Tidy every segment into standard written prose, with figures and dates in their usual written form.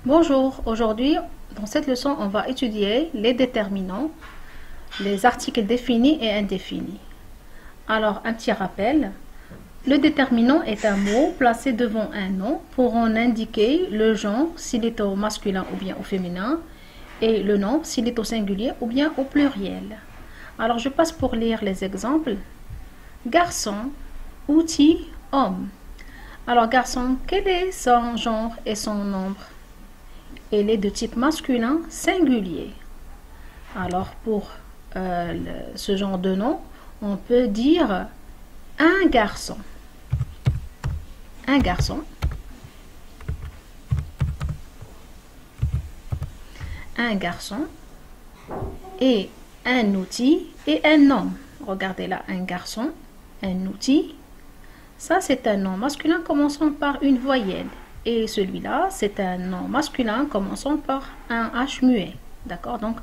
Bonjour, aujourd'hui dans cette leçon on va étudier les déterminants, les articles définis et indéfinis. Alors un petit rappel, le déterminant est un mot placé devant un nom pour en indiquer le genre s'il est au masculin ou bien au féminin et le nom s'il est au singulier ou bien au pluriel. Alors je passe pour lire les exemples. Garçon, outil, homme. Alors garçon, quel est son genre et son nombre? Il est de type masculin singulier. Alors pour ce genre de nom, on peut dire un garçon. Un garçon. Un garçon. Et un outil et un homme. Regardez là, un garçon, un outil. Ça, c'est un nom masculin commençant par une voyelle. Et celui-là, c'est un nom masculin commençant par un H muet. D'accord? Donc,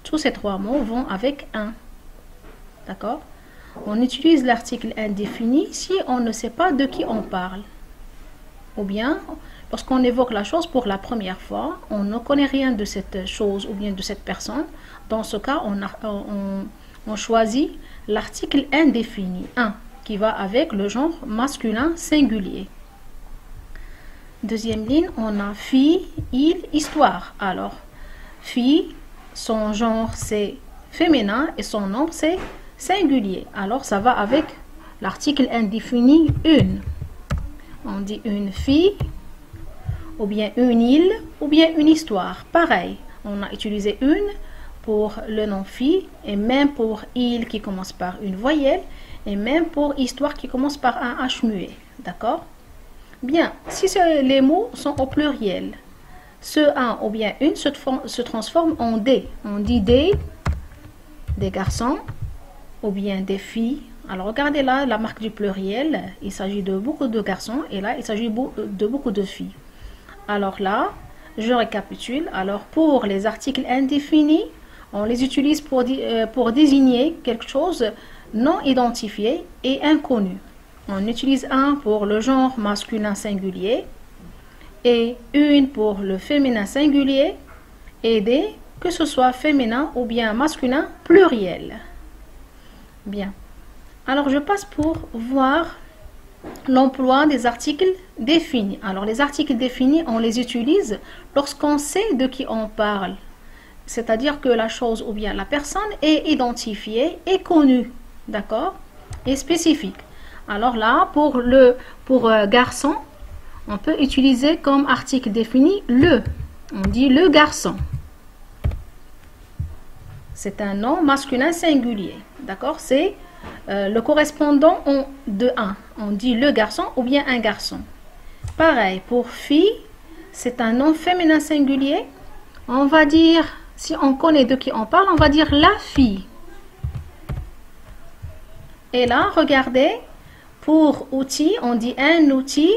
tous ces trois mots vont avec un. D'accord? On utilise l'article indéfini si on ne sait pas de qui on parle. Ou bien, lorsqu'on évoque la chose pour la première fois, on ne connaît rien de cette chose ou bien de cette personne. Dans ce cas, on choisit l'article indéfini, un, qui va avec le genre masculin singulier. Deuxième ligne, on a fille, il, histoire. Alors, fille, son genre c'est féminin et son nom c'est singulier. Alors, ça va avec l'article indéfini une. On dit une fille, ou bien une île, ou bien une histoire. Pareil, on a utilisé une pour le nom fille, et même pour île qui commence par une voyelle, et même pour histoire qui commence par un H muet. D'accord? Bien, si les mots sont au pluriel, ce un ou bien une se transforme en des. On dit des garçons ou bien des filles. Alors regardez là la marque du pluriel, il s'agit de beaucoup de garçons et là il s'agit de beaucoup de filles. Alors là, je récapitule. Alors pour les articles indéfinis, on les utilise pour désigner quelque chose non identifié et inconnu. On utilise un pour le genre masculin singulier et une pour le féminin singulier et des, que ce soit féminin ou bien masculin pluriel. Bien. Alors je passe pour voir l'emploi des articles définis. Alors les articles définis, on les utilise lorsqu'on sait de qui on parle. C'est-à-dire que la chose ou bien la personne est identifiée et connue. D'accord? Et spécifique. Alors là, pour garçon, on peut utiliser comme article défini le. On dit le garçon. C'est un nom masculin singulier. D'accord? C'est le correspondant de un. On dit le garçon ou bien un garçon. Pareil, pour fille, c'est un nom féminin singulier. On va dire, si on connaît de qui on parle, on va dire la fille. Et là, regardez. Pour outil, on dit un outil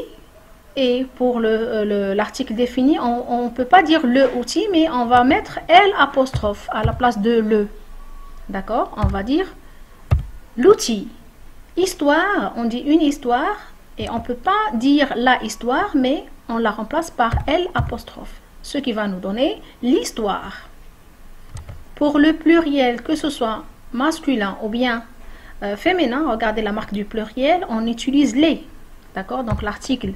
et pour l'article défini, on ne peut pas dire le outil, mais on va mettre L apostrophe à la place de le. D'accord? On va dire l'outil. Histoire, on dit une histoire et on ne peut pas dire la histoire, mais on la remplace par L apostrophe, ce qui va nous donner l'histoire. Pour le pluriel, que ce soit masculin ou bien féminin, regardez la marque du pluriel, on utilise les. D'accord? Donc l'article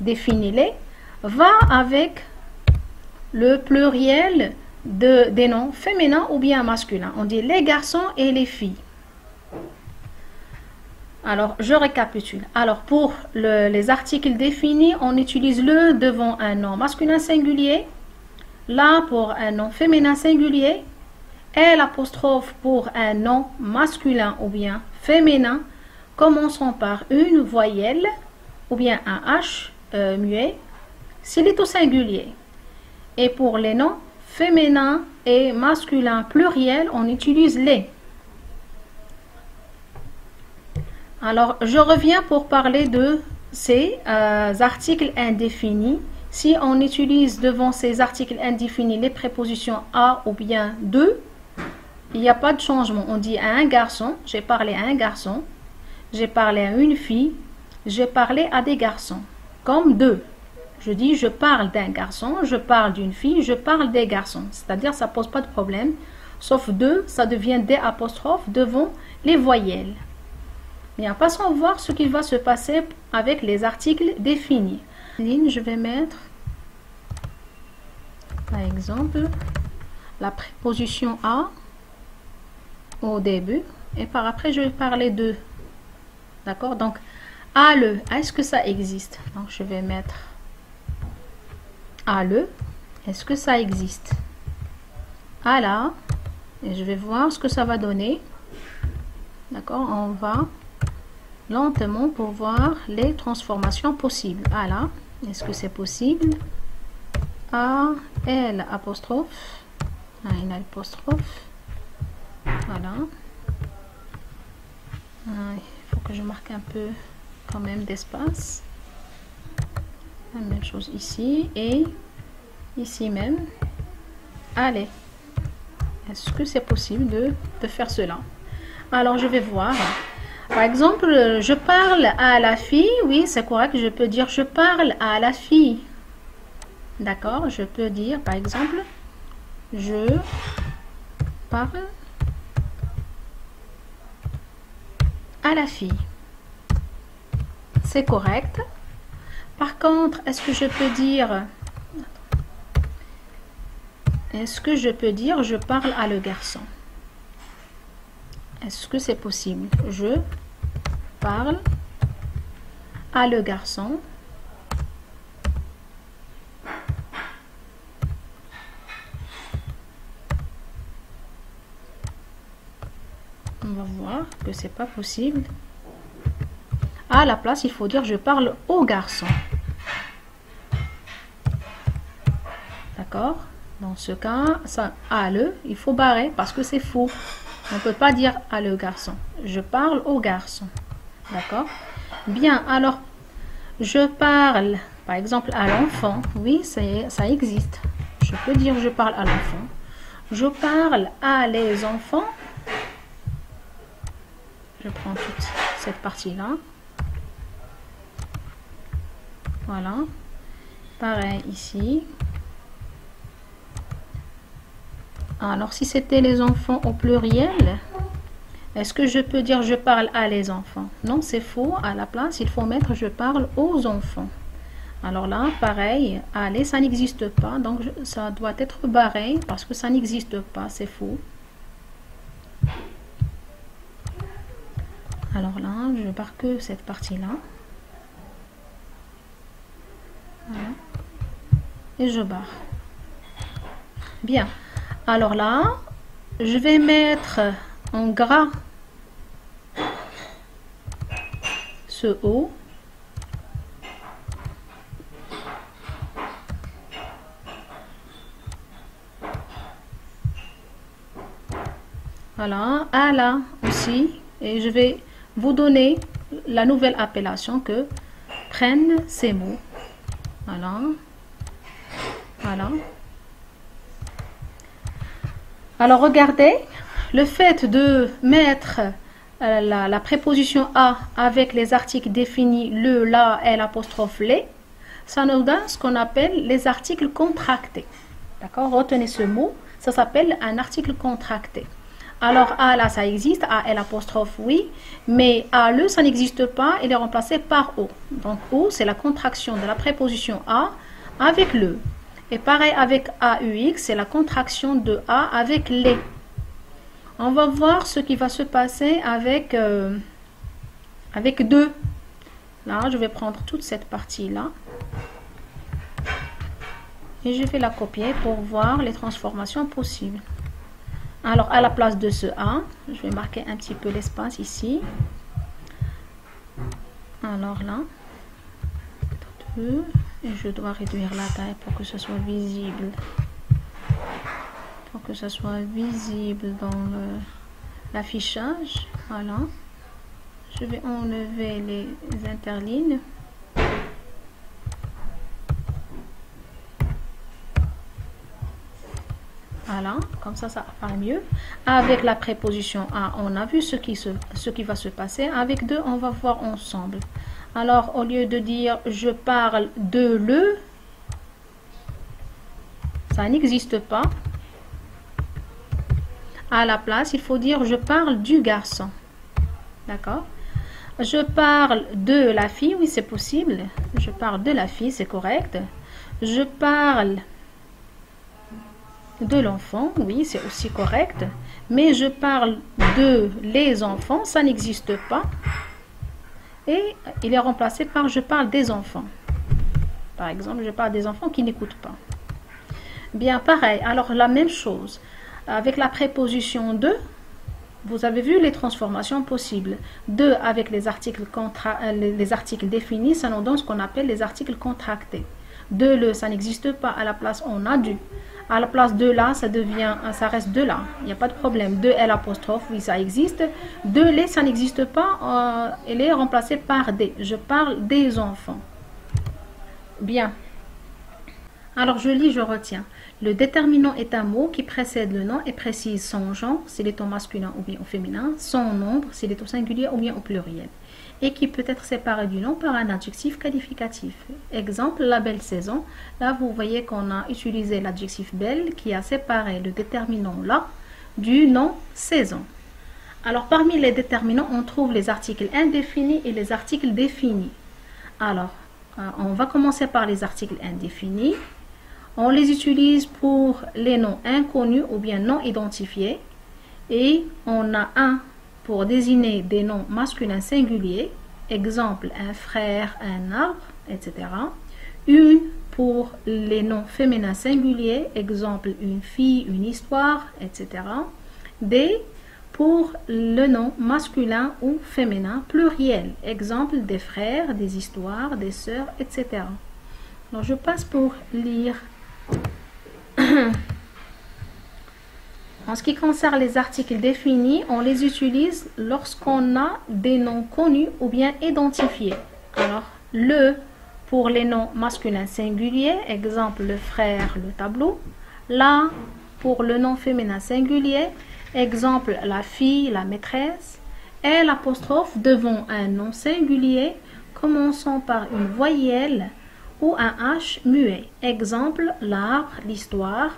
défini les va avec le pluriel des noms féminins ou bien masculins. On dit les garçons et les filles. Alors je récapitule. Alors pour les articles définis, on utilise le devant un nom masculin singulier, là pour un nom féminin singulier, L apostrophe pour un nom masculin ou bien féminin, commençons par une voyelle ou bien un H muet, s'il est au singulier. Et pour les noms féminins et masculins pluriels, on utilise les. Alors, je reviens pour parler de ces articles indéfinis. Si on utilise devant ces articles indéfinis les prépositions à ou bien de, il n'y a pas de changement. On dit à un garçon, j'ai parlé à un garçon, j'ai parlé à une fille, j'ai parlé à des garçons. Comme deux. Je dis je parle d'un garçon, je parle d'une fille, je parle des garçons. C'est-à-dire ça pose pas de problème. Sauf deux, ça devient des apostrophes devant les voyelles. Bien, passons à voir ce qui va se passer avec les articles définis. Je vais mettre, par exemple, la préposition à au début. Et par après, je vais parler de. D'accord? Donc, à le. Est-ce que ça existe? Donc, je vais mettre à le. Est-ce que ça existe? À la. Et je vais voir ce que ça va donner. D'accord? On va lentement pour voir les transformations possibles. À la. Est-ce que c'est possible? A, L, apostrophe. A, L, apostrophe. Voilà. Il faut que je marque un peu quand même d'espace. La même chose ici et ici même. Allez. Est-ce que c'est possible de faire cela? Alors, je vais voir. Par exemple, je parle à la fille. Oui, c'est correct. Je peux dire je parle à la fille. D'accord? Je peux dire, par exemple, je parle à la fille. C'est correct. Par contre, est-ce que je peux dire... Est-ce que je peux dire je parle à le garçon? Est-ce que c'est possible? Je parle à le garçon. On va voir que c'est pas possible. À la place, il faut dire je parle au garçon. D'accord? Dans ce cas, ça, à le, il faut barrer parce que c'est faux. On ne peut pas dire à le garçon. Je parle au garçon. D'accord? Bien, alors, je parle, par exemple, à l'enfant. Oui, ça existe. Je peux dire je parle à l'enfant. Je parle à les enfants. Je prends toute cette partie-là. Voilà. Pareil ici. Alors, si c'était les enfants au pluriel, est-ce que je peux dire je parle à les enfants? Non, c'est faux. À la place, il faut mettre je parle aux enfants. Alors là, pareil, aller, ça n'existe pas. Donc, ça doit être barré parce que ça n'existe pas. C'est faux. Alors là, je marque cette partie-là. Voilà. Et je barre. Bien. Alors là, je vais mettre en gras ce O. Voilà, à la aussi. Et je vais vous donner la nouvelle appellation que prennent ces mots. Voilà. Voilà. Alors, regardez, le fait de mettre la préposition à avec les articles définis le, la, et l'apostrophe les, ça nous donne ce qu'on appelle les articles contractés. D'accord? Retenez ce mot, ça s'appelle un article contracté. Alors, à là, ça existe, à et l'apostrophe, oui, mais à le, ça n'existe pas, il est remplacé par o. Donc, o, c'est la contraction de la préposition à avec le. Et pareil avec AUX, c'est la contraction de A avec les. On va voir ce qui va se passer avec, avec 2. Là, je vais prendre toute cette partie-là. Et je vais la copier pour voir les transformations possibles. Alors, à la place de ce A, je vais marquer un petit peu l'espace ici. Alors là, 2. Et je dois réduire la taille pour que ce soit visible. Pour que ce soit visible dans l'affichage. Voilà. Je vais enlever les interlignes. Voilà, comme ça paraît mieux. Avec la préposition à, on a vu ce qui va se passer. Avec 2, on va voir ensemble. Alors, au lieu de dire je parle de le, ça n'existe pas. À la place, il faut dire je parle du garçon. D'accord? Je parle de la fille, oui c'est possible. Je parle de la fille, c'est correct. Je parle de l'enfant, oui c'est aussi correct. Mais je parle de les enfants, ça n'existe pas. Et il est remplacé par je parle des enfants. Par exemple, je parle des enfants qui n'écoutent pas. Bien, pareil. Alors, la même chose. Avec la préposition de, vous avez vu les transformations possibles. De avec les articles définis, ça nous donne ce qu'on appelle les articles contractés. De le, ça n'existe pas. À la place, on a du. À la place de là, ça reste de là. Il n'y a pas de problème. De L apostrophe, oui, ça existe. De les, ça n'existe pas. Elle est remplacée par des. Je parle des enfants. Bien. Alors, je lis, je retiens. Le déterminant est un mot qui précède le nom et précise son genre, s'il est au masculin ou bien au féminin, son nombre, s'il est au singulier ou bien au pluriel, et qui peut être séparé du nom par un adjectif qualificatif. Exemple, la belle saison. Là, vous voyez qu'on a utilisé l'adjectif belle qui a séparé le déterminant là du nom saison. Alors, parmi les déterminants, on trouve les articles indéfinis et les articles définis. Alors, on va commencer par les articles indéfinis. On les utilise pour les noms inconnus ou bien non identifiés. Et on a un pour désigner des noms masculins singuliers. Exemple, un frère, un arbre, etc. Une pour les noms féminins singuliers. Exemple, une fille, une histoire, etc. Des pour le nom masculin ou féminin pluriel. Exemple, des frères, des histoires, des sœurs, etc. Alors, je passe pour lire. En ce qui concerne les articles définis, on les utilise lorsqu'on a des noms connus ou bien identifiés. Alors, le pour les noms masculins singuliers, exemple le frère, le tableau. La pour le nom féminin singulier, exemple la fille, la maîtresse. Et l'apostrophe devant un nom singulier, commençant par une voyelle ou un H muet. Exemple, l'arbre, l'histoire.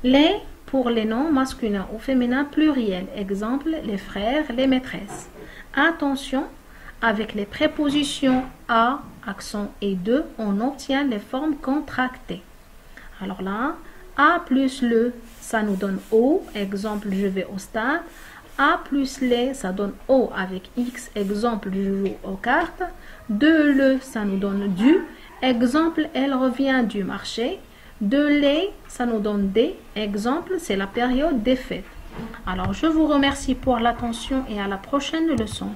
Les pour les noms masculins ou féminins pluriels. Exemple, les frères, les maîtresses. Attention, avec les prépositions à, accent et de, on obtient les formes contractées. Alors là, à plus le, ça nous donne au. Exemple, je vais au stade. A plus les, ça donne O avec X. Exemple, je joue aux cartes. De le, ça nous donne du. Exemple, elle revient du marché. De les, ça nous donne des. Exemple, c'est la période des fêtes. Alors, je vous remercie pour l'attention et à la prochaine leçon.